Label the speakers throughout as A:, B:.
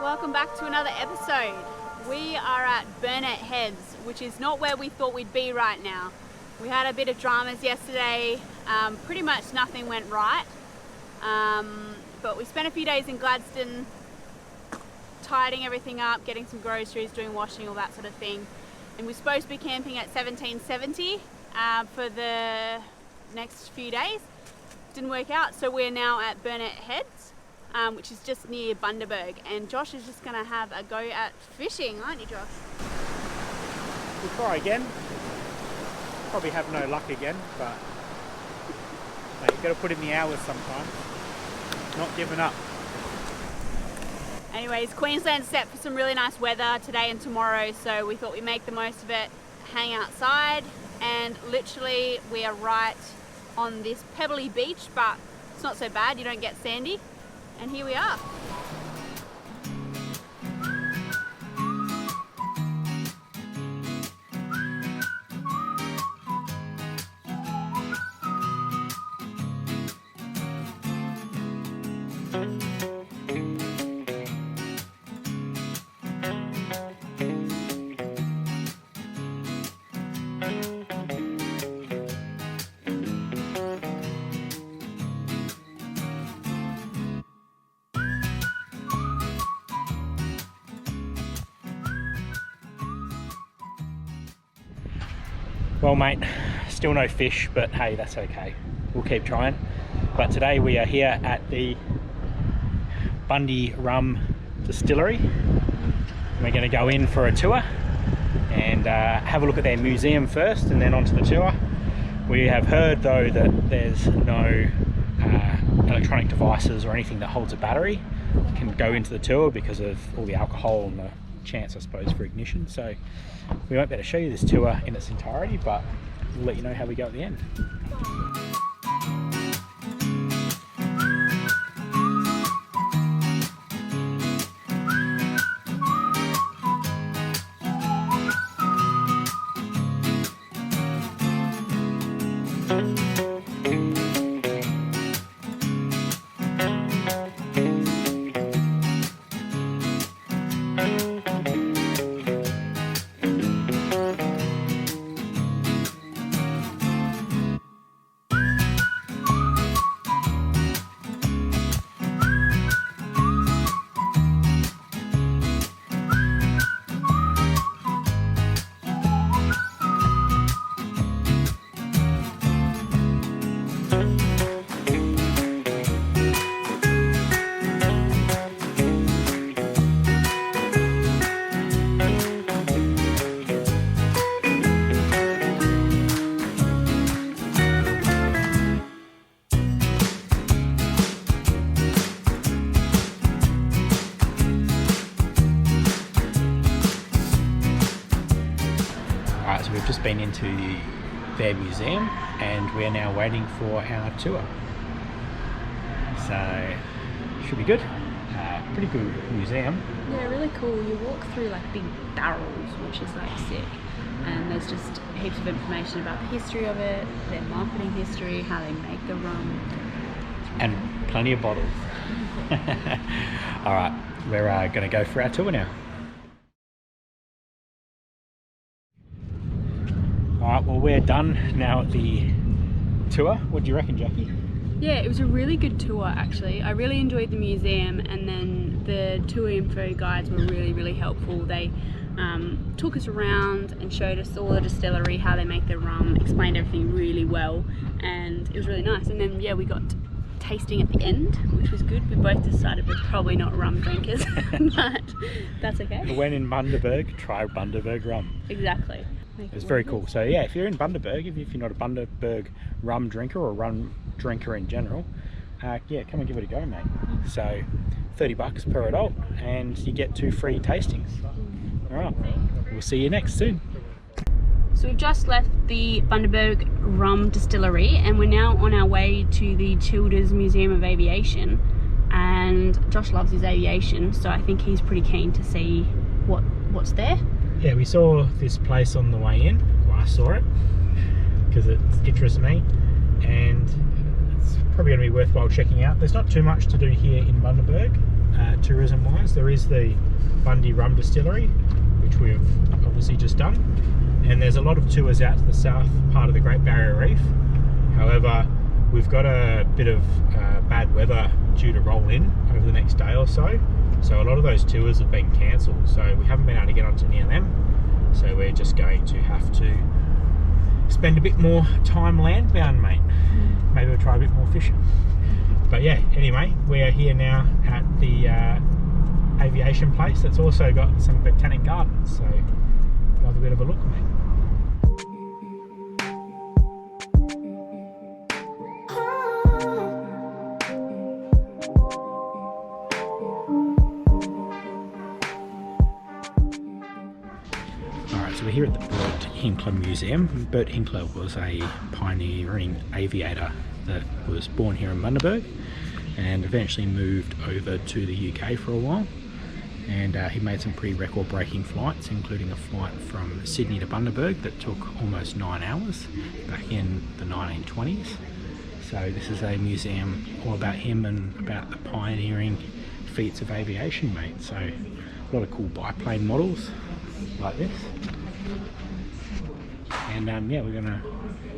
A: Welcome back to another episode. We are at Burnett Heads, which is not where we thought we'd be right now. We had a bit of dramas yesterday. Pretty much nothing went right. But we spent a few days in Gladstone tidying everything up, getting some groceries, doing washing, all that sort of thing. And we're supposed to be camping at 1770 for the next few days. Didn't work out, so we're now at Burnett Heads, which is just near Bundaberg, and Josh is just going to have a go at fishing, aren't you, Josh?
B: We'll try again. Probably have no luck again, but mate, you've got to put in the hours sometimes. Not giving up.
A: Anyways, Queensland's set for some really nice weather today and tomorrow, so we thought we'd make the most of it, hang outside, and literally we are right on this pebbly beach, but it's not so bad, you don't get sandy. And here we are.
B: Well mate, still no fish, but hey, that's okay. We'll keep trying. But today we are here at the Bundaberg Rum distillery. We're going to go in for a tour and have a look at their museum first and then onto the tour. We have heard though that there's no electronic devices or anything that holds a battery can go into the tour because of all the alcohol and the chance, I suppose, for ignition. So we won't be able to show you this tour in its entirety, but we'll let you know how we go at the end. So we've just been into their museum and we're now waiting for our tour. So should be good. Pretty good museum.
A: Yeah, really cool. You walk through like big barrels, which is like sick. And there's just heaps of information about the history of it, their marketing history, how they make the rum.
B: And plenty of bottles. All right, we're going to go for our tour now. Alright, well we're done now at the tour. What do you reckon, Jackie?
A: Yeah, it was a really good tour actually. I really enjoyed the museum, and then the tour info guides were really helpful. They took us around and showed us all the distillery, how they make their rum, explained everything really well, and it was really nice. And then yeah, we got tasting at the end, which was good. We both decided we're probably not rum drinkers, but that's okay.
B: When in Bundaberg, try Bundaberg Rum.
A: Exactly.
B: It's very cool. So yeah, if you're in Bundaberg, if you're not a Bundaberg rum drinker or rum drinker in general, yeah, come and give it a go, mate. So $30 per adult and you get 2 free tastings. Alright, we'll see you next soon.
A: So we've just left the Bundaberg Rum distillery and we're now on our way to the Childers Museum of Aviation, and Josh loves his aviation, so I think he's pretty keen to see what's there.
B: Yeah, we saw this place on the way in. Well, I saw it because it interests me, and it's probably going to be worthwhile checking out. There's not too much to do here in Bundaberg. tourism wise. There is the Bundaberg Rum distillery, which we've obviously just done, and there's a lot of tours out to the south part of the Great Barrier Reef. However, we've got a bit of bad weather due to roll in over the next day or so, so a lot of those tours have been cancelled, so we haven't been able to get onto any of them. So we're just going to have to spend a bit more time landbound, mate. Maybe we'll try a bit more fishing. But yeah, anyway, we are here now at the Aviation place that's also got some botanic gardens, so we'll have a bit of a look, mate. So we're here at the Burt Hinkler Museum. Burt Hinkler was a pioneering aviator that was born here in Bundaberg and eventually moved over to the UK for a while. And he made some pretty record-breaking flights, including a flight from Sydney to Bundaberg that took almost 9 hours back in the 1920s. So this is a museum all about him and about the pioneering feats of aviation, mate. So a lot of cool biplane models like this. And yeah, we're gonna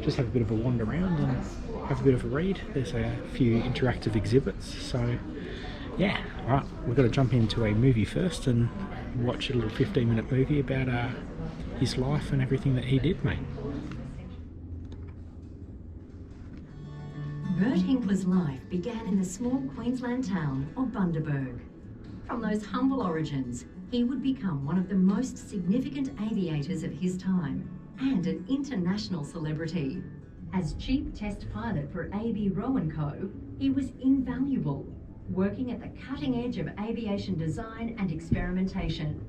B: just have a bit of a wander around and have a bit of a read. There's a few interactive exhibits, so yeah. Right, we've got to jump into a movie first and watch a little 15-minute movie about his life and everything that he did, mate.
C: Burt Hinkler's life began in the small Queensland town of Bundaberg. From those humble origins, he would become one of the most significant aviators of his time and an international celebrity. As chief test pilot for Aviation Co., he was invaluable, working at the cutting edge of aviation design and experimentation.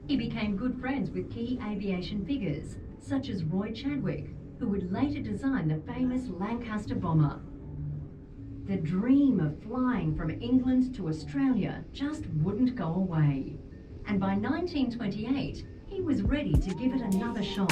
C: He became good friends with key aviation figures, such as Roy Chadwick, who would later design the famous Lancaster bomber. The dream of flying from England to Australia just wouldn't go away. And by 1928, he was ready to give it another shot.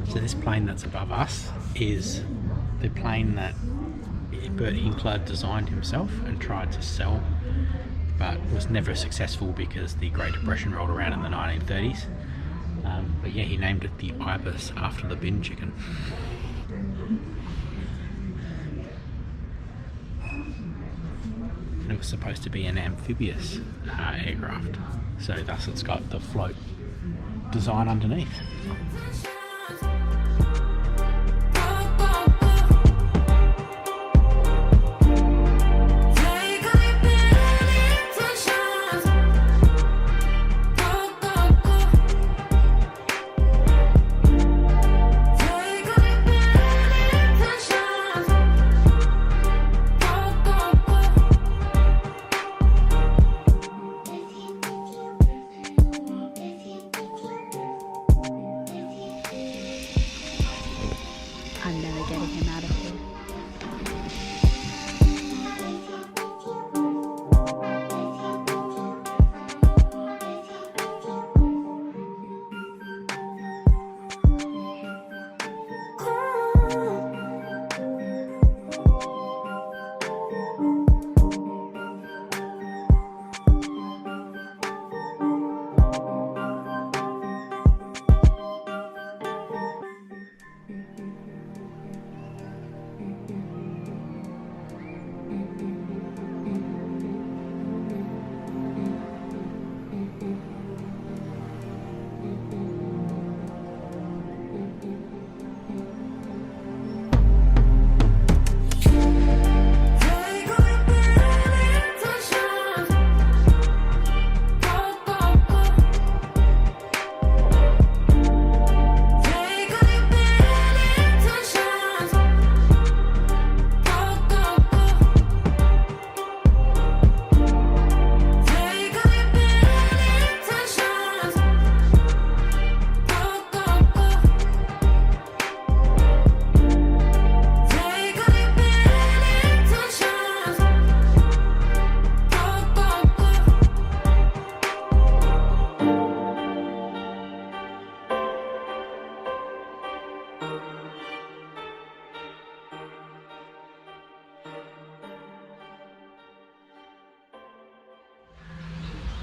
B: So this plane that's above us is the plane that Burt Hinkler designed himself and tried to sell, but was never successful because the Great Depression rolled around in the 1930s. But yeah, he named it the Ibis after the bin chicken. And it was supposed to be an amphibious aircraft, so thus it's got the float design underneath.
A: I'm never getting him out of here.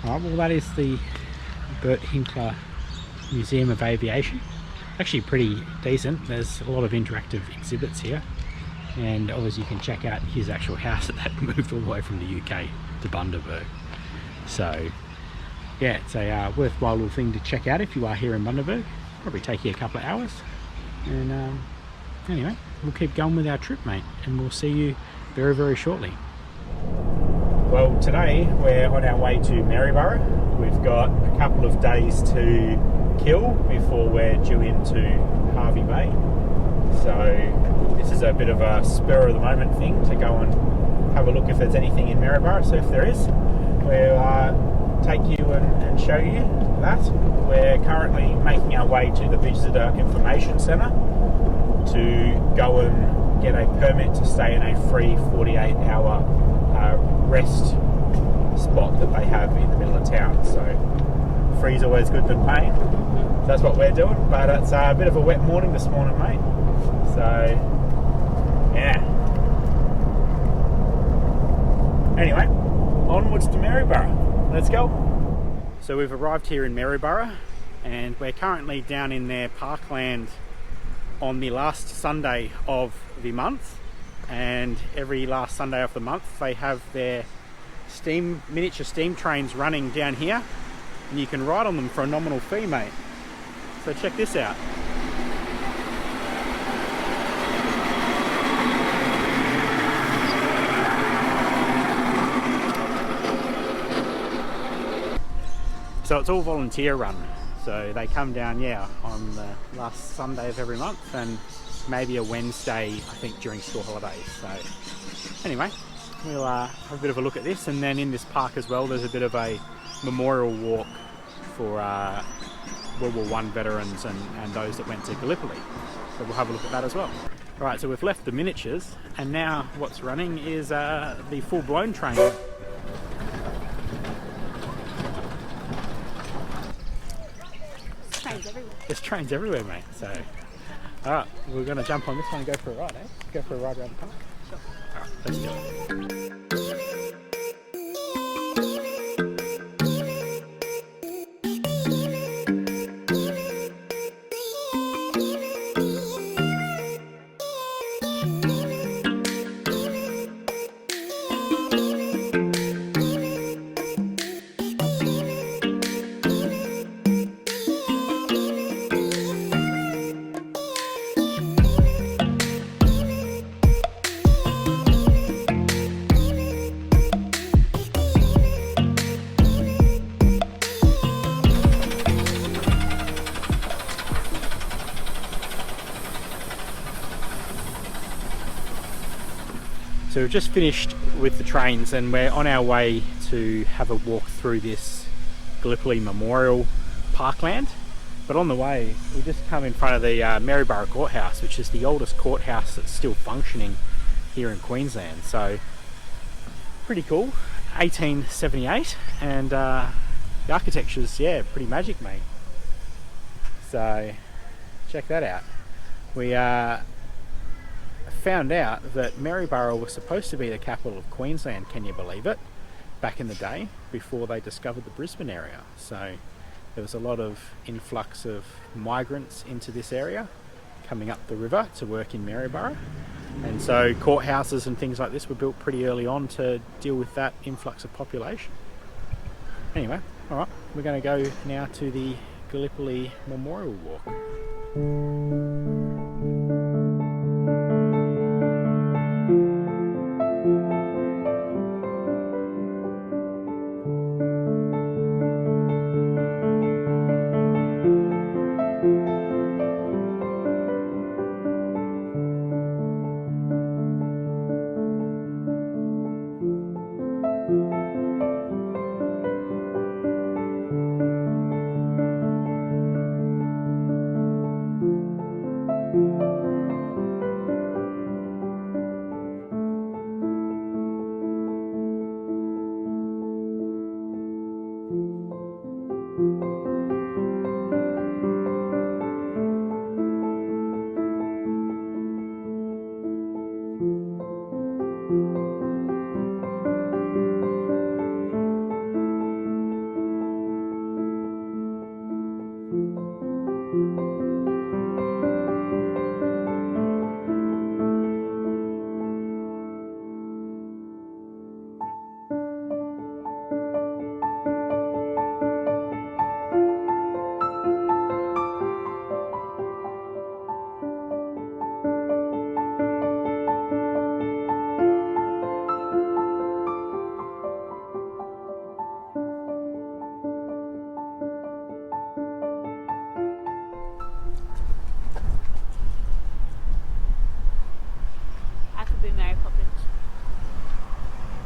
B: Alright, well that is the Burt Hinkler Museum of Aviation. Actually pretty decent. There's a lot of interactive exhibits here, and obviously you can check out his actual house that moved all the way from the UK to Bundaberg. So yeah, it's a worthwhile little thing to check out if you are here in Bundaberg. Probably take you a couple of hours. And anyway, we'll keep going with our trip, mate, and we'll see you very, very shortly. Well, today we're on our way to Maryborough. We've got a couple of days to kill before we're due into Hervey Bay. So this is a bit of a spur of the moment thing to go and have a look if there's anything in Maryborough. So if there is, we'll take you and show you that. We're currently making our way to the Visitor Information Centre to go and get a permit to stay in a free 48-hour rest spot that they have in the middle of town. So free's always good than paying. That's what we're doing, but it's a bit of a wet morning this morning, mate. So yeah. Anyway, onwards to Maryborough. Let's go. So we've arrived here in Maryborough, and we're currently down in their parkland on the last Sunday of the month. And every last Sunday of the month they have their miniature steam trains running down here, and you can ride on them for a nominal fee, mate. So check this out. So it's all volunteer run. So they come down, yeah, on the last Sunday of every month, and maybe a Wednesday, I think, during school holidays. So anyway, we'll have a bit of a look at this, and then in this park as well there's a bit of a memorial walk for World War I veterans and those that went to Gallipoli. So we'll have a look at that as well. Alright, so we've left the miniatures, and now what's running is the full-blown train.
A: Trains everywhere.
B: There's trains everywhere, mate. So alright, we're going to jump on this one and go for a ride, eh? Go for a ride around the park. Sure. Alright, let's do it. So we've just finished with the trains, and we're on our way to have a walk through this Gallipoli Memorial Parkland. But on the way, we just come in front of the Maryborough Courthouse, which is the oldest courthouse that's still functioning here in Queensland. So pretty cool, 1878, and the architecture's, yeah, pretty magic, mate. So check that out. We found out that Maryborough was supposed to be the capital of Queensland, can you believe it, back in the day, before they discovered the Brisbane area. So there was a lot of influx of migrants into this area coming up the river to work in Maryborough, and so courthouses and things like this were built pretty early on to deal with that influx of population. Anyway, alright, we're going to go now to the Gallipoli Memorial Walk.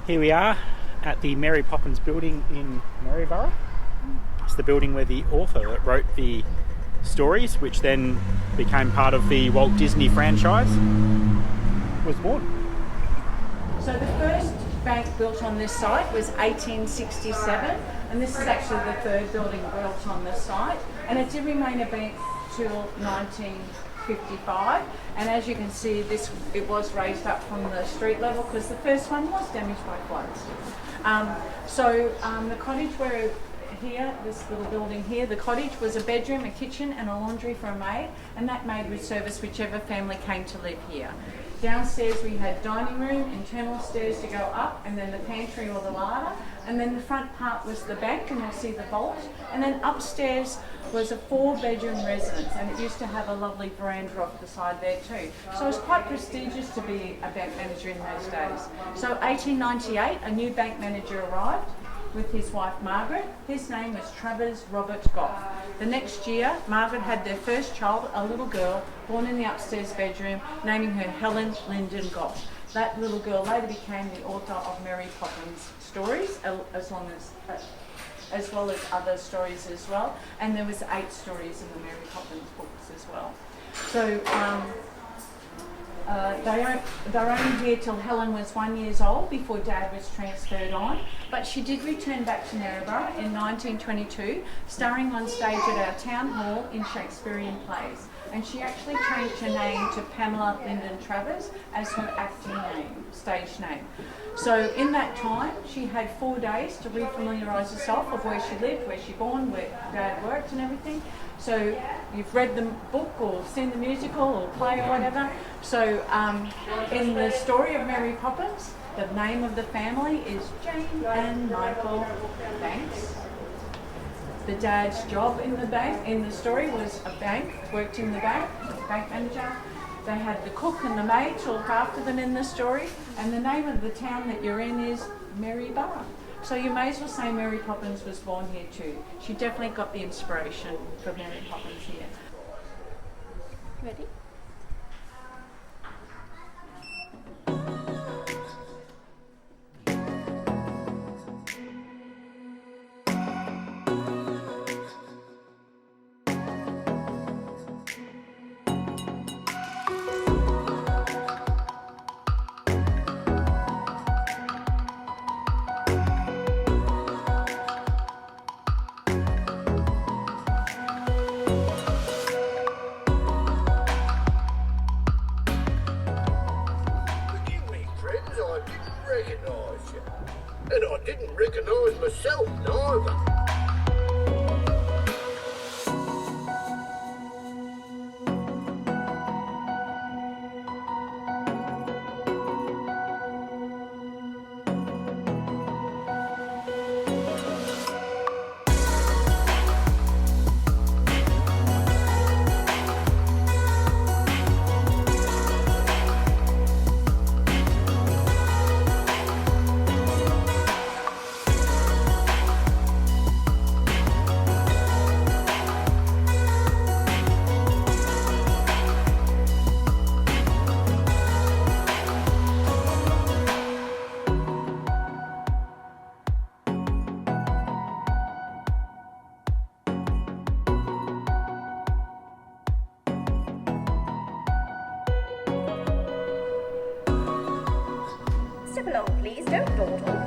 B: Here we are at the Mary Poppins building in Maryborough. It's the building where the author wrote the stories, which then became part of the Walt Disney franchise, was born.
D: So the first bank built on this site was 1867, and this is actually the third building built on this site, and it did remain a bank till 1955. And as you can see, it was raised up from the street level because the first one was damaged by floods. The cottage where here, this little building here, the cottage was a bedroom, a kitchen and a laundry for a maid, and that maid would service whichever family came to live here. Downstairs we had dining room, internal stairs to go up, and then the pantry or the larder, and then the front part was the bank, and you'll see the vault, and then upstairs was a 4-bedroom residence, and it used to have a lovely veranda off the side there too. So it was quite prestigious to be a bank manager in those days. So 1898, a new bank manager arrived with his wife Margaret. His name was Travers Robert Goff. The next year, Margaret had their first child, a little girl, born in the upstairs bedroom, naming her Helen Lyndon Goff. That little girl later became the author of Mary Poppins stories, as well as other stories as well. And there was 8 stories in the Mary Poppins books as well. So they were only here till Helen was 1 year old before Dad was transferred on. But she did return back to Maryborough in 1922, starring on stage at our town hall in Shakespearean plays. And she actually changed her name to Pamela Lyndon Travers as her acting name, stage name. So in that time, she had 4 days to refamiliarise herself of where she lived, where she born, where Dad worked and everything. So you've read the book or seen the musical or play or whatever. So in the story of Mary Poppins, the name of the family is Jane and Michael Banks. The dad's job in the bank, in the story, was a bank, worked in the bank manager. They had the cook and the maid to look after them in the story, and the name of the town that you're in is Maryborough. So you may as well say Mary Poppins was born here too. She definitely got the inspiration for Mary Poppins here.
A: Ready?
E: And I didn't recognise myself neither.
F: Step along, please. Don't dawdle.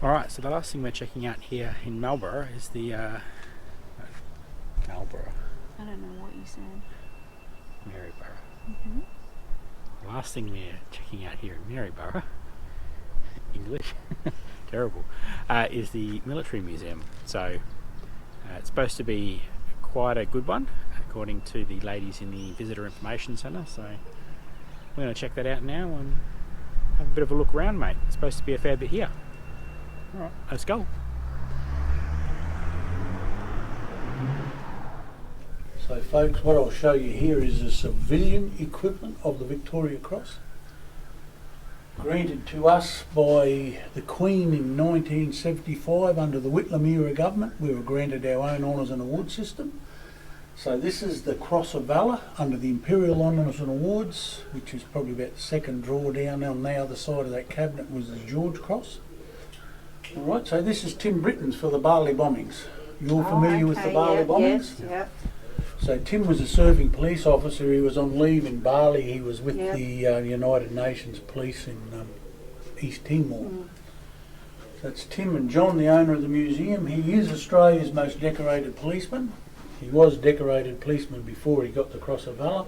B: Alright, so the last thing we're checking out here in Maryborough is the Maryborough.
A: I don't know what you said.
B: Maryborough. The last thing we're checking out here in Maryborough, English, terrible, is the military museum. So it's supposed to be quite a good one, according to the ladies in the Visitor Information Centre. So we're going to check that out now and have a bit of a look around, mate. It's supposed to be a fair bit here. Alright, let's go.
G: So folks, what I'll show you here is a civilian equivalent of the Victoria Cross, granted to us by the Queen in 1975 under the Whitlam era government. We were granted our own honours and award system. So this is the Cross of Valour under the Imperial Honours and Awards, which is probably about the second drawer down. On the other side of that cabinet was the George Cross. Alright, so this is Tim Britton's for the Bali bombings. You're familiar with the Bali bombings?
D: Yes, yeah.
G: So Tim was a serving police officer. He was on leave in Bali. He was with the United Nations Police in East Timor. So that's Tim and John, the owner of the museum. He is Australia's most decorated policeman. He was decorated policeman before he got the Cross of Valour.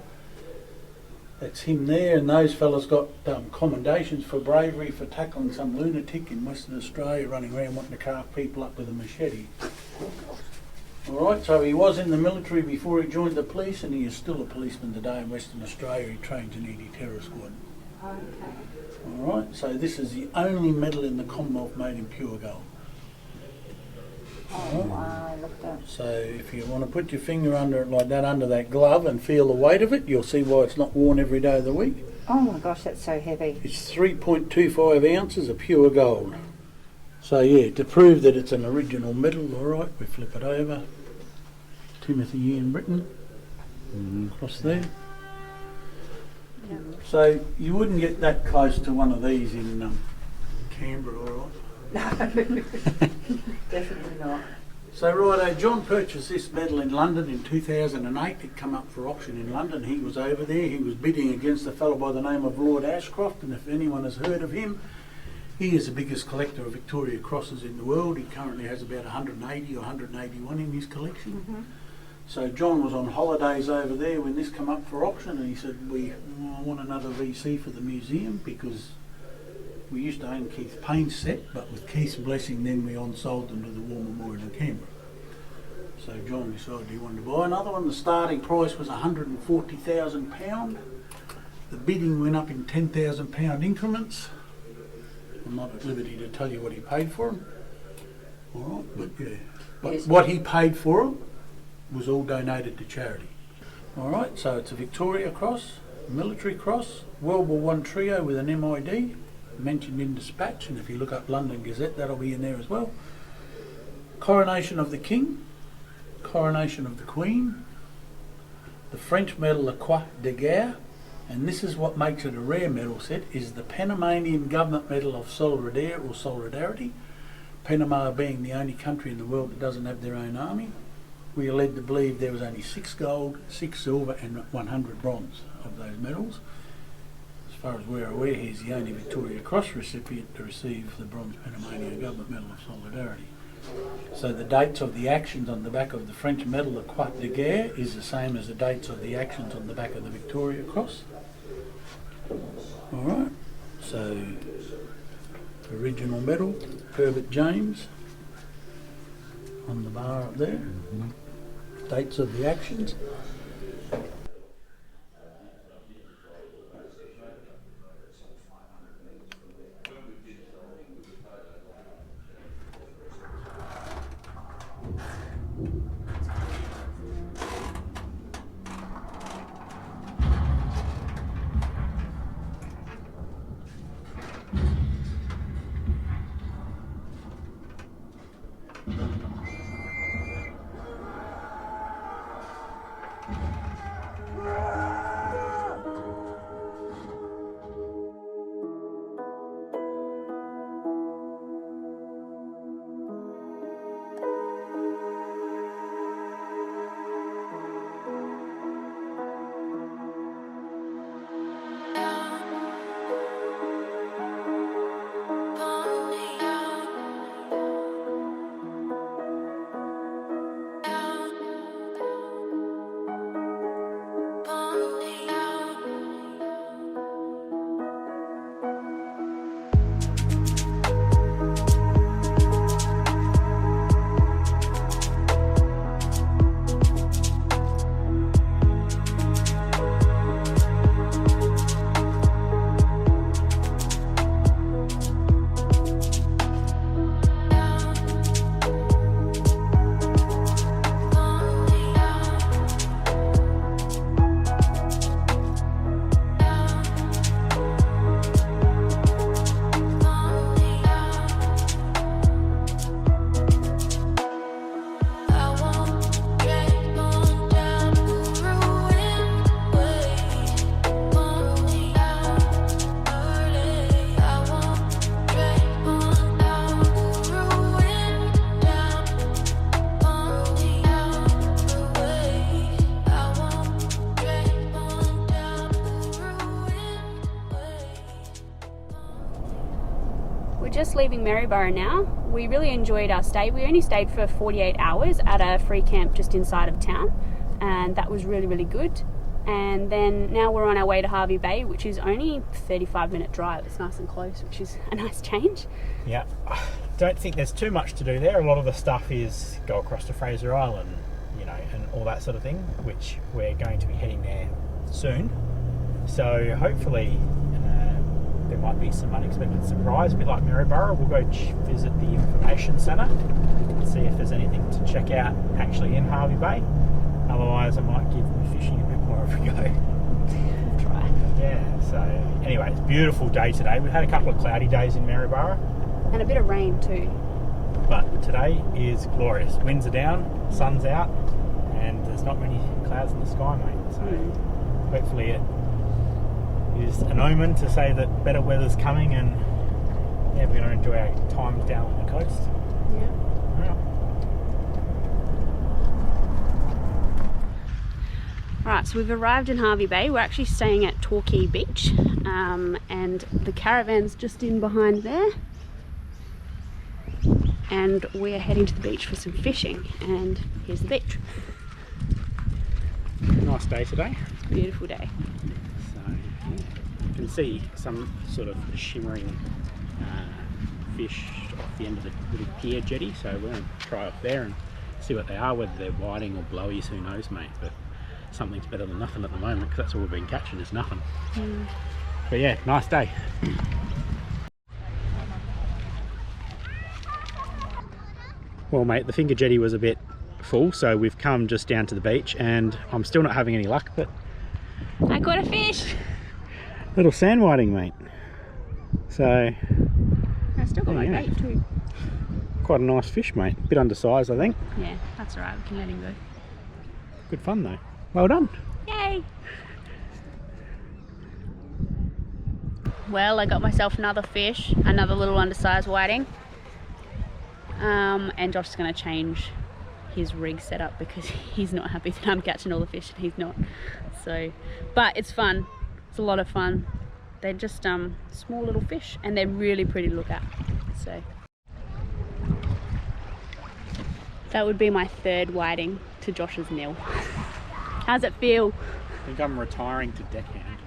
G: That's him there, and those fellas got commendations for bravery for tackling some lunatic in Western Australia running around wanting to carve people up with a machete. Alright, so he was in the military before he joined the police, and he is still a policeman today in Western Australia. He trains in anti-terror squad.
D: Okay.
G: Alright, so this is the only medal in the Commonwealth made in pure gold.
D: Oh, wow, look at that.
G: So if you want to put your finger under it like that, under that glove, and feel the weight of it, you'll see why it's not worn every day of the week.
D: Oh my gosh, that's so heavy.
G: It's 3.25 ounces of pure gold. So yeah, to prove that it's an original medal, alright, we flip it over. Timothy Ian Britton, across there.
D: Yeah.
G: So you wouldn't get that close to one of these in Canberra, alright?
D: Definitely not.
G: So righto, John purchased this medal in London in 2008. It come up for auction in London. He was over there. He was bidding against a fellow by the name of Lord Ashcroft, and if anyone has heard of him, he is the biggest collector of Victoria Crosses in the world. He currently has about 180 or 181 in his collection. So John was on holidays over there when this come up for auction, and he said, I want another VC for the museum, because we used to own Keith Payne's set, but with Keith's blessing then we on-sold them to the War Memorial in Canberra. So John decided he wanted to buy another one. The starting price was £140,000. The bidding went up in £10,000 increments. I'm not at liberty to tell you what he paid for them. Alright, but yeah. But
D: Yes.
G: what he paid for them was all donated to charity. Alright, so it's a Victoria Cross, a Military Cross, World War I trio with an MID, mentioned in Dispatch, and if you look up London Gazette, that'll be in there as well. Coronation of the King, Coronation of the Queen, the French medal La Croix de Guerre, and this is what makes it a rare medal set, is the Panamanian Government Medal of Solidarity, Panama being the only country in the world that doesn't have their own army. We are led to believe there was only 6 gold, 6 silver and 100 bronze of those medals. As far as we're aware, he's the only Victoria Cross recipient to receive the Bronze Panamanian Government Medal of Solidarity. So the dates of the actions on the back of the French medal, the Croix de Guerre, is the same as the dates of the actions on the back of the Victoria Cross. Alright, so original medal, Herbert James, on the bar up there. Dates of the actions.
A: We're just leaving Maryborough now. We really enjoyed our stay. We only stayed for 48 hours at a free camp just inside of town, and that was really, really good. And then now we're on our way to Hervey Bay, which is only a 35-minute drive. It's nice and close, which is a nice change.
B: Yeah, I don't think there's too much to do there. A lot of the stuff is go across to Fraser Island, you know, and all that sort of thing, which we're going to be heading there soon. So hopefully there might be some unexpected surprise, a bit like Maryborough. We'll go visit the information centre, see if there's anything to check out actually in Hervey Bay. Otherwise I might give me fishing a bit more of a go.
A: Try.
B: Yeah, so anyway, it's a beautiful day today. We've had a couple of cloudy days in Maryborough.
A: And a bit of rain too.
B: But today is glorious. Winds are down, sun's out, and there's not many clouds in the sky, mate. So hopefully it is an omen to say that better weather's coming, and yeah, we're going to enjoy our time down on the coast.
A: Yeah. Right, so we've arrived in Hervey Bay. We're actually staying at Torquay Beach, and the caravan's just in behind there. And we're heading to the beach for some fishing, and here's the beach.
B: Nice day today.
A: Beautiful day.
B: So yeah, you can see some sort of shimmering fish off the end of the little pier jetty, so we're going to try off there and see what they are, whether they're whiting or blowies, who knows, mate. But something's better than nothing at the moment, because that's all we've been catching is nothing. But yeah, nice day. Well, mate, the finger jetty was a bit full, so we've come just down to the beach, and I'm still not having any luck, but
A: I got a fish!
B: little sand whiting, mate. So
A: I still got my
B: yeah.
A: bait too.
B: Quite a nice fish, mate. A bit undersized, I think.
A: Yeah, that's alright, we can let him go.
B: Good fun though. Well done.
A: Yay! Well, I got myself another fish, another little undersized whiting. And Josh's going to change his rig setup because he's not happy that I'm catching all the fish and he's not. So, but it's fun. It's a lot of fun. They're just small little fish, and they're really pretty to look at. So that would be my third whiting to Josh's nil. How's it feel?
B: I think I'm retiring to deckhand.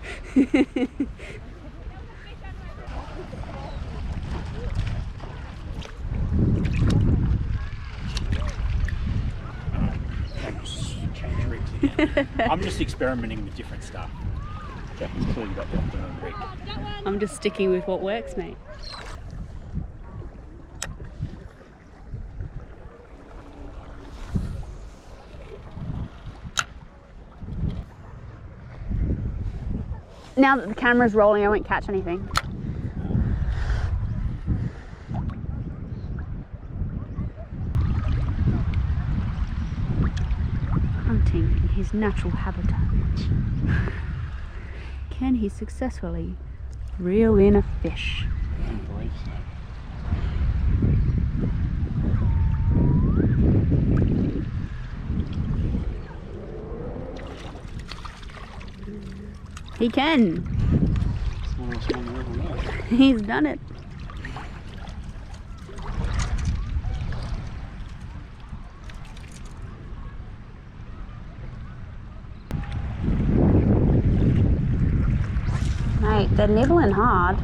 B: Change rigs again. I'm just experimenting with different stuff. Jackie's clearly got the optimum rig.
A: I'm just sticking with what works, mate. Now that the camera's rolling, I won't catch anything. Hunting in his natural habitat. Can he successfully reel in a fish?
B: I don't believe so.
A: He can.
B: Smallest one I ever got.
A: He's done it. Mate, they're nibbling hard.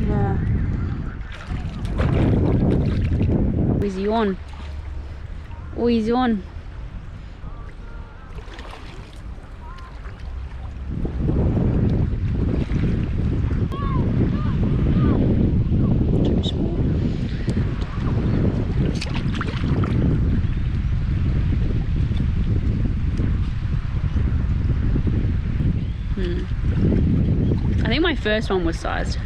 A: Yeah. Is he on? Oh, he's on. Too small. I think my first one was sized.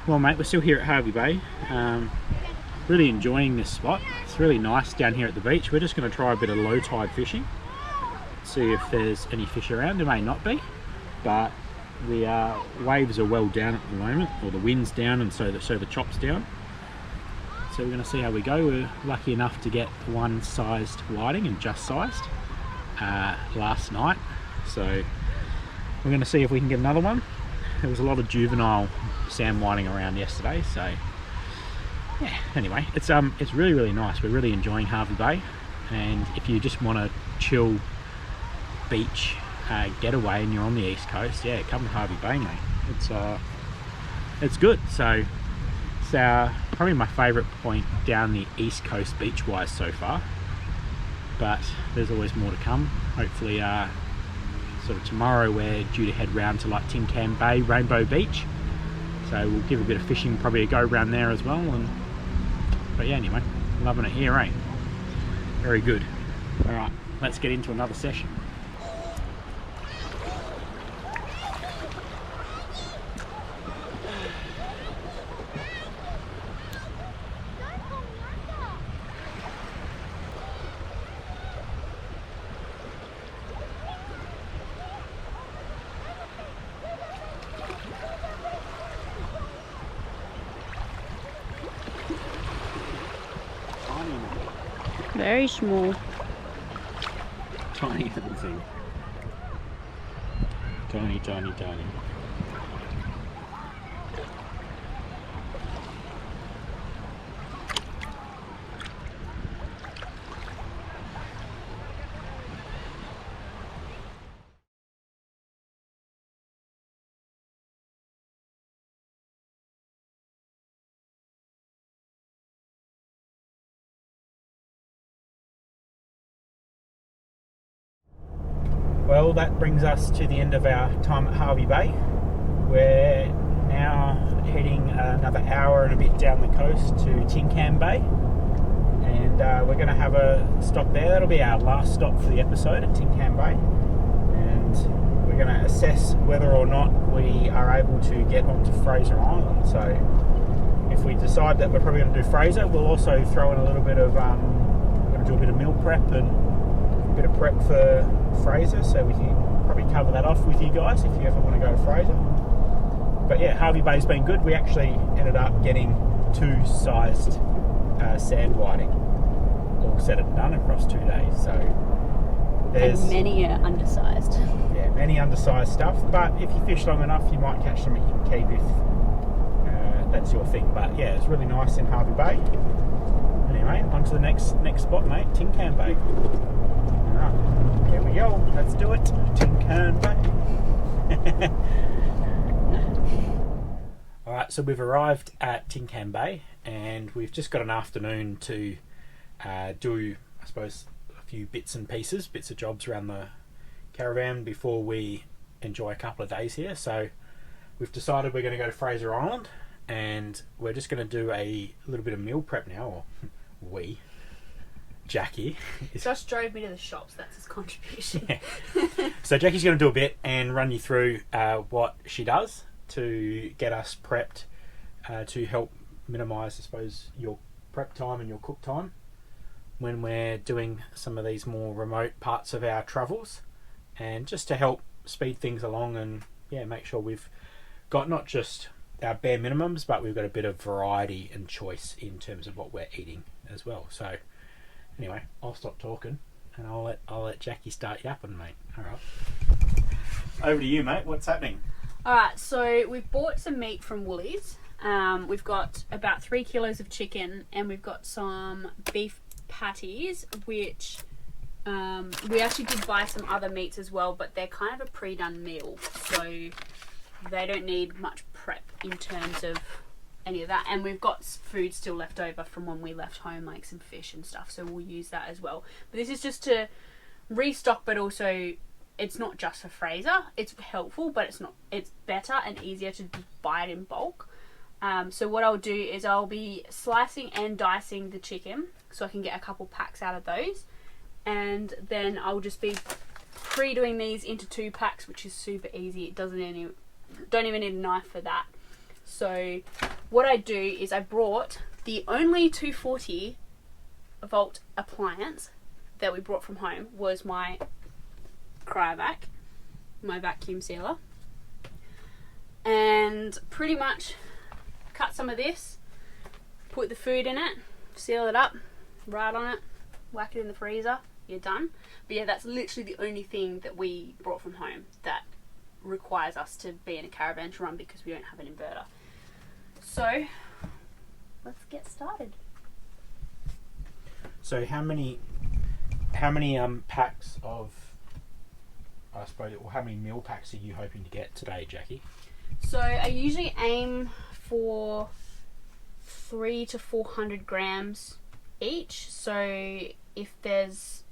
B: Well, mate, we're still here at Hervey Bay. Really enjoying this spot. It's really nice down here at the beach. We're just going to try a bit of low tide fishing. See if there's any fish around. There may not be, but the waves are well down at the moment, or the wind's down, and so the chop's down. so we're going to see how we go. We're lucky enough to get one sized whiting, and just sized, last night, so we're going to see if we can get another one. There was a lot of juvenile sand whiting around yesterday, so yeah, anyway, it's really nice. We're really enjoying Hervey Bay, and if you just want a chill beach getaway and you're on the east coast, yeah, come to Hervey Bay, mate. It's good. So it's probably my favourite point down the east coast beach wise so far, but there's always more to come. Hopefully sort of tomorrow we're due to head round to like Tin Can Bay, Rainbow Beach, so we'll give a bit of fishing, probably a go round there as well. But yeah, anyway, loving it here, eh? Very good. All right, let's get into another session.
A: Very small.
B: Tiny little thing. Tiny. Well, that brings us to the end of our time at Hervey Bay. We're now heading another hour and a bit down the coast to Tin Can Bay, and we're going to have a stop there. That'll be our last stop for the episode at Tin Can Bay, and we're going to assess whether or not we are able to get onto Fraser Island. So if we decide that we're probably going to do Fraser, we'll also throw in a little bit of we're going to do a bit of meal prep and a bit of prep for Fraser, so we can probably cover that off with you guys if you ever want to go to Fraser. But yeah, Hervey Bay's been good. We actually ended up getting 2 sized sand whiting, all said and done, across 2 days. So there's
A: and many are undersized.
B: Yeah, many undersized stuff. But if you fish long enough, you might catch something you can keep if that's your thing. But yeah, it's really nice in Hervey Bay. Anyway, on to the next spot, mate. Tin Can Bay. Here we go, let's do it. Tin Can Bay. Alright, so we've arrived at Tin Can Bay, and we've just got an afternoon to do, I suppose, a few bits and pieces, bits of jobs around the caravan before we enjoy a couple of days here. So we've decided we're going to go to Fraser Island, and we're just going to do a little bit of meal prep now, or Jackie
A: Josh drove me to the shops, that's his contribution.
B: Yeah. So Jackie's going to do a bit and run you through what she does to get us prepped to help minimise, I suppose, your prep time and your cook time when we're doing some of these more remote parts of our travels, and just to help speed things along and yeah, make sure we've got not just our bare minimums, but we've got a bit of variety and choice in terms of what we're eating as well. So anyway, I'll stop talking and I'll let Jackie start yapping, mate. All right. Over to you, mate. What's happening?
A: All right, so we've bought some meat from Woolies. We've got about 3 kilos of chicken, and we've got some beef patties, which we actually did buy some other meats as well, but they're kind of a pre-done meal, so they don't need much prep in terms of any of that. And we've got food still left over from when we left home, like some fish and stuff, so we'll use that as well. But this is just to restock, but also it's not just for Fraser. It's helpful, but it's better and easier to buy it in bulk. So what I'll do is I'll be slicing and dicing the chicken so I can get a couple packs out of those, and then I'll just be pre-doing these into 2 packs, which is super easy. It don't even need a knife for that. So what I do is I brought the only 240 volt appliance that we brought from home was my cryovac, my vacuum sealer, and pretty much cut some of this, put the food in it, seal it up, write on it, whack it in the freezer, you're done. But yeah, that's literally the only thing that we brought from home that requires us to be in a caravan to run because we don't have an inverter. So let's get started.
B: So how many packs of, I suppose, or how many meal packs are you hoping to get today, Jackie?
A: So I usually aim for 300 to 400 grams each. So if there's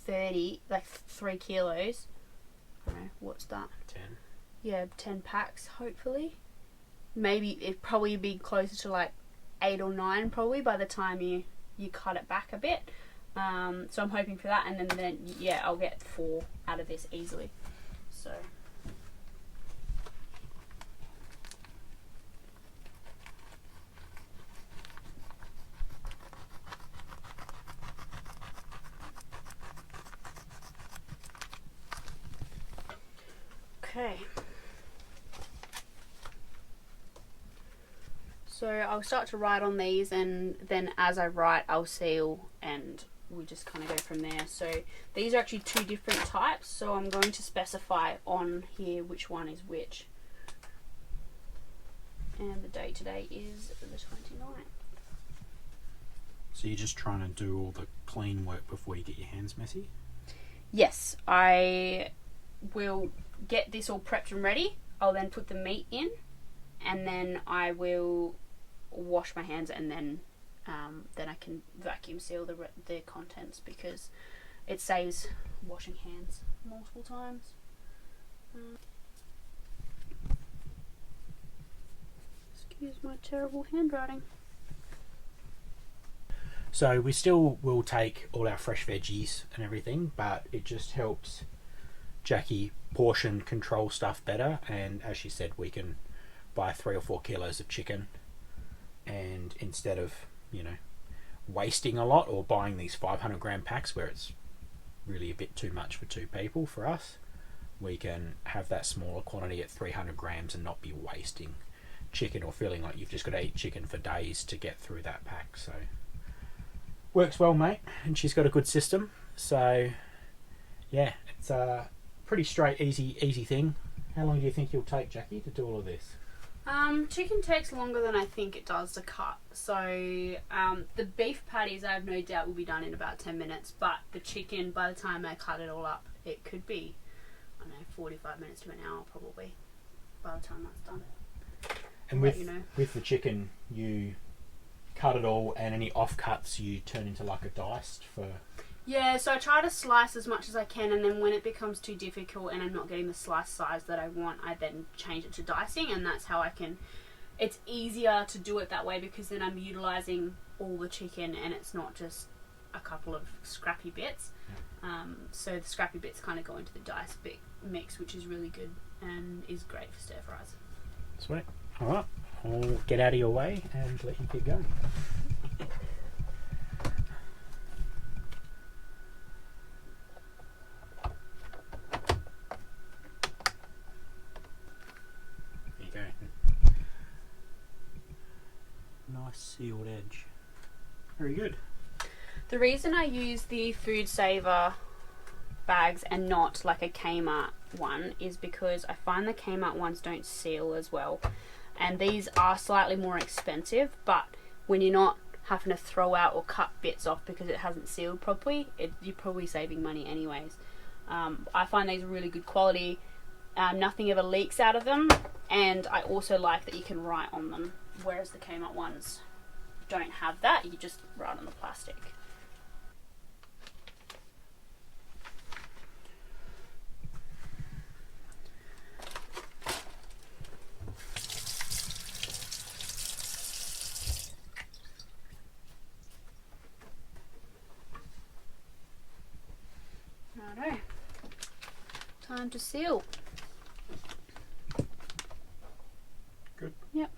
A: 30, like 3 kilos, I don't know, what's that?
B: 10.
A: Yeah, 10 packs hopefully. Maybe it'd probably be closer to like 8 or 9 probably by the time you cut it back a bit. So I'm hoping for that, and then yeah, I'll get 4 out of this easily. So okay. So I'll start to write on these, and then as I write I'll seal, and we just kind of go from there. So these are actually 2 different types, so I'm going to specify on here which one is which. And the date today is the 29th.
B: So you're just trying to do all the clean work before you get your hands messy?
A: Yes, I will get this all prepped and ready. I'll then put the meat in, and then I will wash my hands, and then I can vacuum seal the contents because it saves washing hands multiple times. Excuse my terrible handwriting.
B: So we still will take all our fresh veggies and everything, but it just helps Jackie portion control stuff better, and as she said, we can buy 3 or 4 kilos of chicken, and instead of, you know, wasting a lot or buying these 500 gram packs where it's really a bit too much for 2 people for us, we can have that smaller quantity at 300 grams and not be wasting chicken or feeling like you've just got to eat chicken for days to get through that pack. So works well, mate, and she's got a good system. So yeah, it's a pretty straight, easy thing. How long do you think you'll take, Jackie, to do all of this?
A: Chicken takes longer than I think it does to cut. So the beef patties I have no doubt will be done in about 10 minutes, but the chicken, by the time I cut it all up, it could be, I don't know, 45 minutes to an hour probably by the time that's done.
B: And with the chicken, you cut it all, and any offcuts you turn into like a diced for...
A: Yeah, so I try to slice as much as I can, and then when it becomes too difficult and I'm not getting the slice size that I want, I then change it to dicing, and that's how I can... It's easier to do it that way because then I'm utilising all the chicken and it's not just a couple of scrappy bits. So the scrappy bits kind of go into the diced bit mix, which is really good and is great for stir fries.
B: Sweet. Alright, I'll get out of your way and let you keep going. Nice sealed edge. Very good.
A: The reason I use the Food Saver bags and not like a Kmart one is because I find the Kmart ones don't seal as well, and these are slightly more expensive, but when you're not having to throw out or cut bits off because it hasn't sealed properly, you're probably saving money anyways. I find these really good quality. Nothing ever leaks out of them, and I also like that you can write on them, whereas the Kmart ones don't have that. You just write on the plastic. Righto. Time to seal.
B: Good.
A: Yep.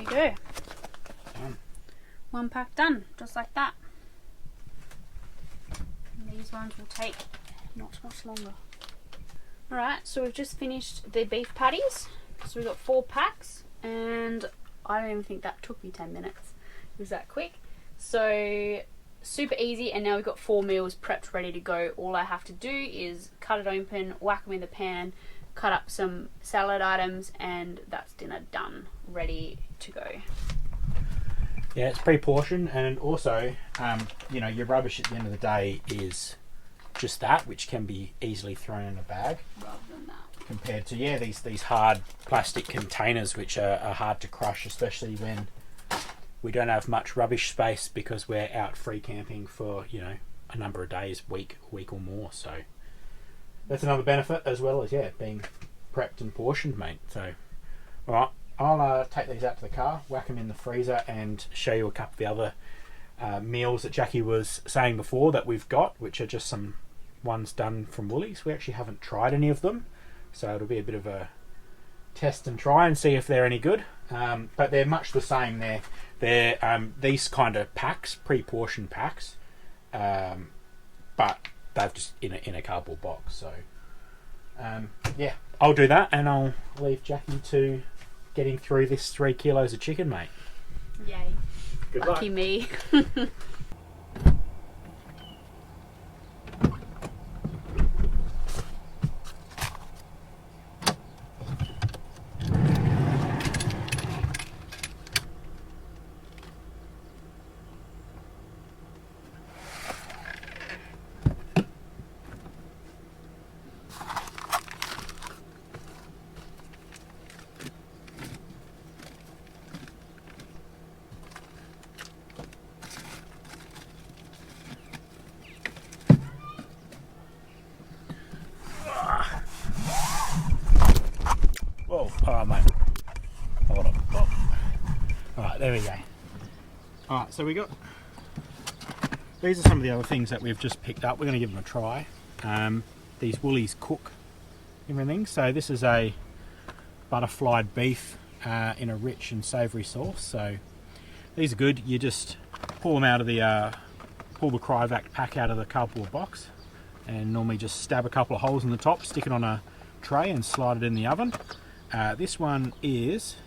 A: you go.
B: Done.
A: One pack done, just like that. And these ones will take not much longer. Alright, so we've just finished the beef patties. So we've got 4 packs, and I don't even think that took me 10 minutes. It was that quick. So super easy, and now we've got 4 meals prepped, ready to go. All I have to do is cut it open, whack them in the pan, cut up some salad items, and that's dinner done, ready to go.
B: Yeah, it's pre-portioned, and also, you know, your rubbish at the end of the day is just that, which can be easily thrown in a bag.
A: Rather than that.
B: Compared to, yeah, these hard plastic containers, which are hard to crush, especially when we don't have much rubbish space because we're out free camping for, you know, a number of days, week or more. So that's another benefit, as well as, yeah, being prepped and portioned, mate. So, all right, I'll take these out to the car, whack them in the freezer, and show you a couple of the other meals that Jackie was saying before that we've got, which are just some ones done from Woolies. We actually haven't tried any of them, so it'll be a bit of a test and try and see if they're any good. But they're much the same. They're these kind of packs, pre-portioned packs, but they're just in a cardboard box. So yeah, I'll do that, and I'll leave Jackie to getting through this 3 kilos of chicken, mate.
A: Yay.
B: Good
A: Lucky
B: luck.
A: me.
B: Whoa, oh mate, hold on. Oh. Alright, there we go. Alright, so we got, these are some of the other things that we've just picked up. We're going to give them a try. These Woolies cook everything. So this is a butterflied beef in a rich and savoury sauce. So these are good. You just pull them out of the, pull the cryovac pack out of the cardboard box, and normally just stab a couple of holes in the top, stick it on a tray and slide it in the oven. This one is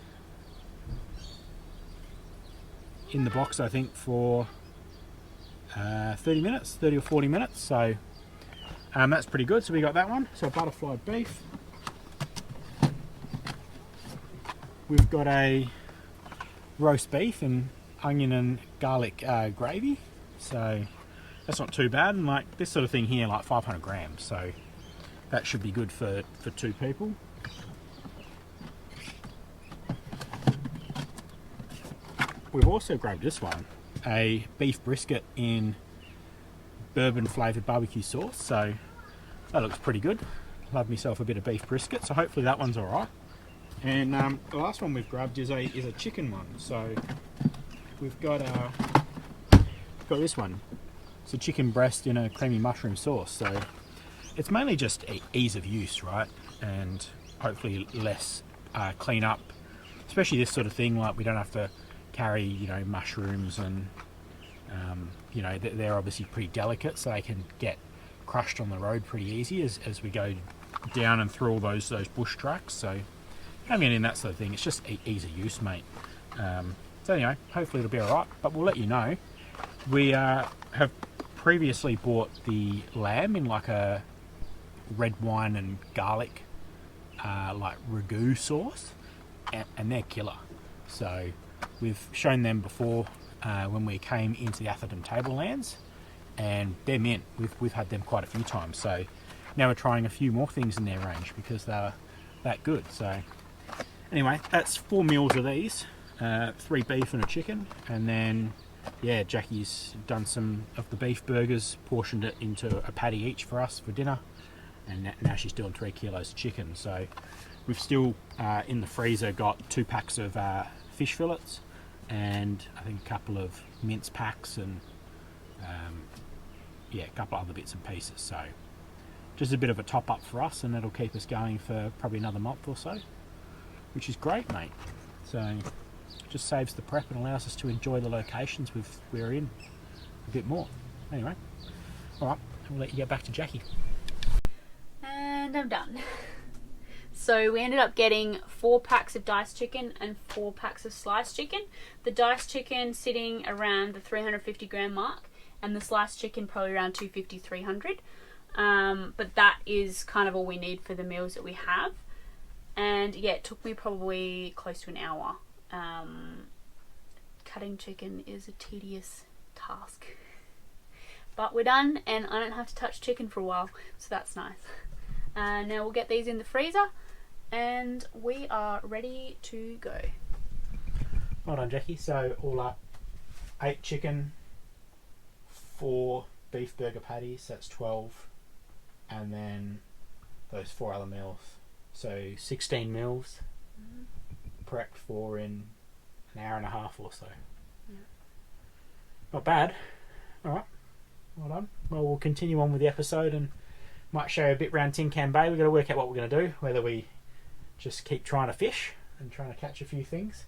B: in the box, I think, for 30 minutes, 30 or 40 minutes. So that's pretty good. So we got that one. So butterfly beef. We've got a roast beef and onion and garlic gravy. So that's not too bad. And like this sort of thing here, like 500 grams. So that should be good for 2 people. We've also grabbed this one, a beef brisket in bourbon flavoured barbecue sauce. So that looks pretty good. Love myself a bit of beef brisket, so hopefully that one's alright. And the last one we've grabbed is a chicken one. So we've got this one. It's a chicken breast in a creamy mushroom sauce. So it's mainly just ease of use, right? And hopefully less clean up, especially this sort of thing. Like we don't have to carry, you know, mushrooms, and you know, they're obviously pretty delicate, so they can get crushed on the road pretty easy as we go down and through all those bush tracks. So I mean, in that sort of thing, it's just ease of use, mate. So anyway, hopefully it'll be alright, but we'll let you know. We have previously bought the lamb in like a red wine and garlic like ragu sauce, and they're killer. So we've shown them before when we came into the Atherton Tablelands, and they're mint. We've had them quite a few times. So now we're trying a few more things in their range because they're that good. So anyway, that's 4 meals of these, 3 beef and a chicken, and then yeah, Jackie's done some of the beef burgers, portioned it into a patty each for us for dinner, and now she's doing 3 kilos of chicken. So we've still in the freezer got 2 packs of fish fillets, and I think a couple of mince packs, and yeah, a couple of other bits and pieces. So just a bit of a top up for us, and it'll keep us going for probably another month or so, which is great, mate. So just saves the prep and allows us to enjoy the locations we're in a bit more. Anyway, all right, I'll let you get back to Jackie.
A: And I'm done. So we ended up getting 4 packs of diced chicken and 4 packs of sliced chicken. The diced chicken sitting around the 350 gram mark, and the sliced chicken probably around 250, 300. But that is kind of all we need for the meals that we have. And yeah, it took me probably close to an hour. Cutting chicken is a tedious task. But we're done, and I don't have to touch chicken for a while, so that's nice. Now we'll get these in the freezer, and we are ready to go.
B: Well done, Jackie. So all up, 8 chicken, 4 beef burger patties, that's 12, and then those 4 other meals. So 16 meals, prepped for in an hour and a half or so. Yeah. Not bad. All right, well done. Well, we'll continue on with the episode and might show you a bit around Tin Can Bay. We've got to work out what we're going to do, whether we just keep trying to fish and trying to catch a few things,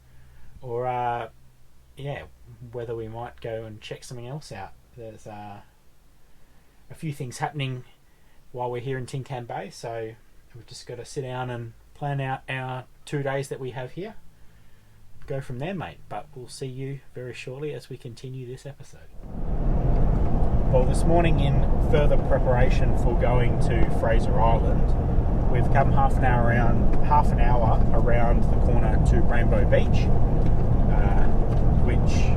B: or whether we might go and check something else out. There's a few things happening while we're here in Tin Can Bay, so we've just got to sit down and plan out our 2 days that we have here. Go from there, mate. But we'll see you very shortly as we continue this episode. Well, this morning, in further preparation for going to Fraser Island, we've come half an hour around the corner to Rainbow Beach, which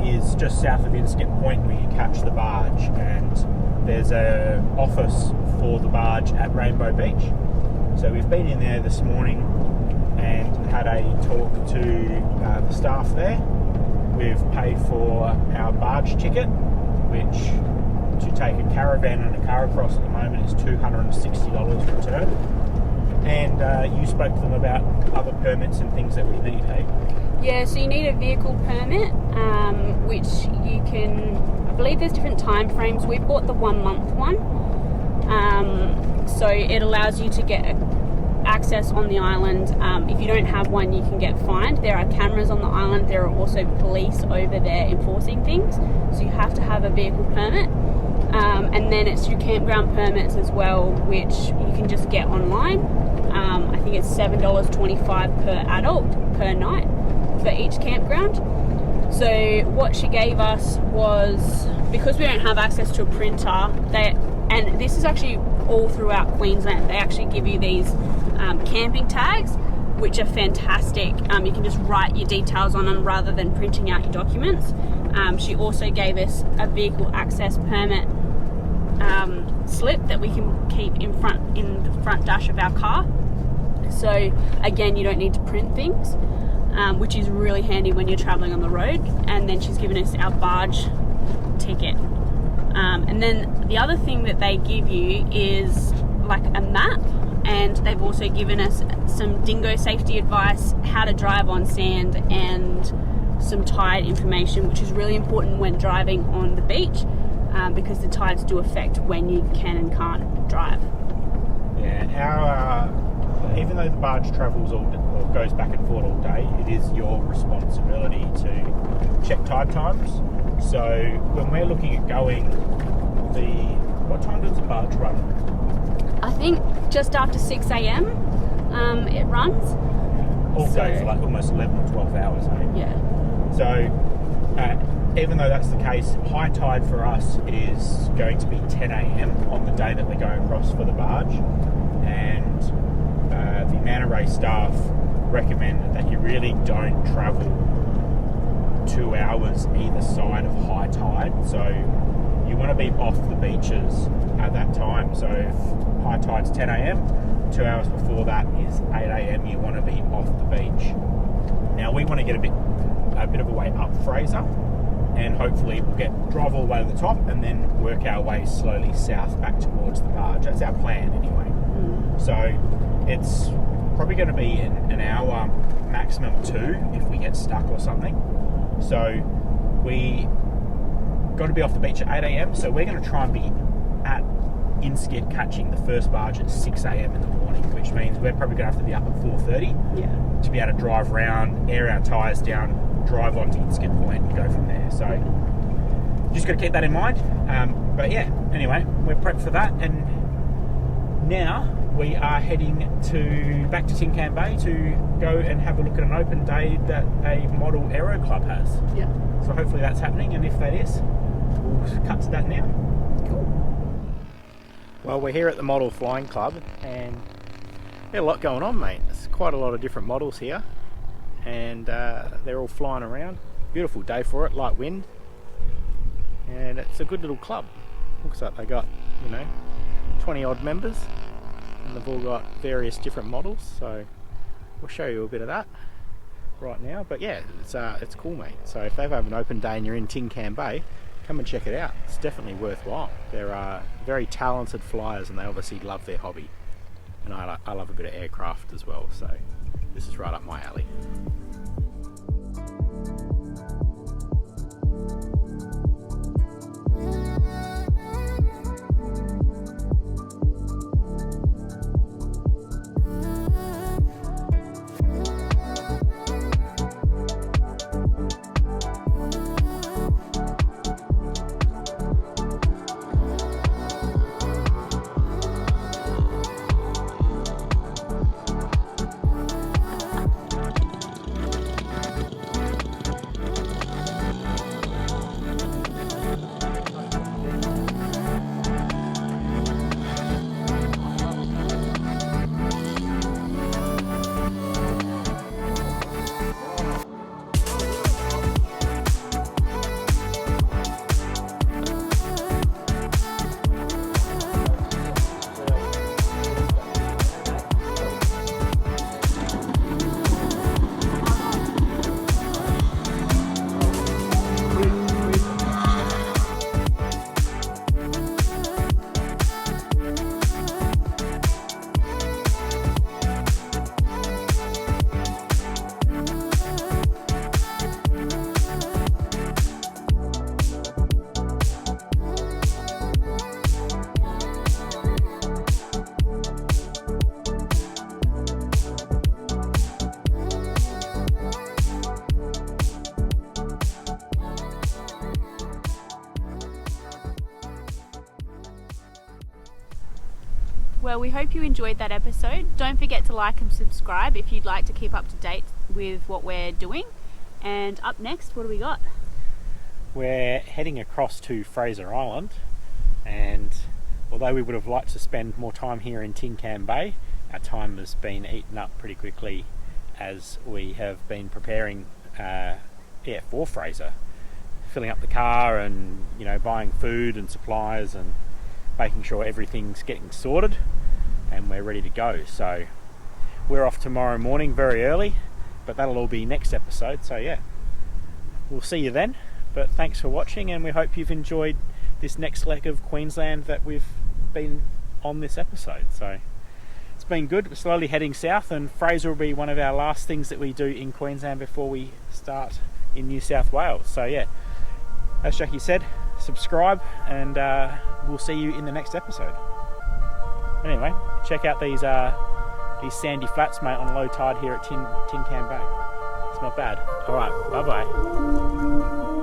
B: is just south of Inskip Point, where you catch the barge, and there's an office for the barge at Rainbow Beach. So we've been in there this morning and had a talk to the staff there. We've paid for our barge ticket, which to take a caravan and a car across at the moment is $260 return. And you spoke to them about other permits and things that we need, hey?
A: Yeah, so you need a vehicle permit, which you can, I believe there's different time frames. We've bought the 1 month one, so it allows you to get access on the island. If you don't have one, you can get fined. There are cameras on the island. There are also police over there enforcing things, so you have to have a vehicle permit. And then it's your campground permits as well, which you can just get online. I think it's $7.25 per adult per night for each campground. So what she gave us was, because we don't have access to a printer, and this is actually all throughout Queensland, they actually give you these camping tags, which are fantastic. You can just write your details on them rather than printing out your documents. She also gave us a vehicle access permit slip that we can keep in the front dash of our car. So again, you don't need to print things, which is really handy when you're traveling on the road. And then she's given us our barge ticket. And then the other thing that they give you is like a map, and they've also given us some dingo safety advice, how to drive on sand, and some tide information, which is really important when driving on the beach, because the tides do affect when you can and can't drive.
B: Yeah, even though the barge travels or goes back and forth all day, it is your responsibility to check tide times. So when we're looking at going, what time does the barge run?
A: I think just after 6 a.m. It runs.
B: All day for like almost 11 or 12 hours, eh?
A: Yeah.
B: So even though that's the case, high tide for us is going to be 10 a.m. on the day that we're going across for the barge. And the Manta Ray staff recommend that you really don't travel 2 hours either side of high tide. So you want to be off the beaches at that time. So if high tide's 10 a.m, 2 hours before that is 8 a.m, you want to be off the beach. Now we want to get a bit of a way up Fraser, and hopefully we'll drive all the way to the top and then work our way slowly south back towards the barge. That's our plan anyway. So it's probably going to be an hour, maximum 2 if we get stuck or something. So we got to be off the beach at 8 a.m, so we're going to try and be at in skip catching the first barge at 6 a.m. in the morning, which means we're probably going to have to be up at 4:30 to be able to drive around, air our tyres down, drive onto Inskip Point and go from there. So just got to keep that in mind. But yeah, anyway, we're prepped for that, and now we are heading back to Tin Can Bay to go and have a look at an open day that a model aero club has.
A: Yeah.
B: So hopefully that's happening, and if that is, we'll cut to that now.
A: Cool.
B: Well, we're here at the Model Flying Club, and there's a lot going on, mate. There's quite a lot of different models here, and they're all flying around. Beautiful day for it, light wind, and it's a good little club. Looks like they got, 20 odd members, and they've all got various different models, so we'll show you a bit of that right now. But yeah, it's cool, mate. So if they have an open day and you're in Tin Can Bay, come and check it out. It's definitely worthwhile. They're very talented flyers, and they obviously love their hobby, and I love a bit of aircraft as well, so this is right up my alley.
A: Well, we hope you enjoyed that episode. Don't forget to like and subscribe if you'd like to keep up to date with what we're doing. And up next, what do we got?
B: We're heading across to Fraser Island, and although we would have liked to spend more time here in Tin Can Bay, our time has been eaten up pretty quickly as we have been preparing for Fraser, filling up the car and buying food and supplies and making sure everything's getting sorted, and we're ready to go. So we're off tomorrow morning very early, but that'll all be next episode. So yeah, we'll see you then. But thanks for watching, and we hope you've enjoyed this next leg of Queensland that we've been on this episode. So it's been good. We're slowly heading south, and Fraser will be one of our last things that we do in Queensland before we start in New South Wales. So yeah, as Jackie said, subscribe, and we'll see you in the next episode. Anyway, check out these sandy flats, mate, on low tide here at Tin Can Bay. It's not bad. All right, bye bye.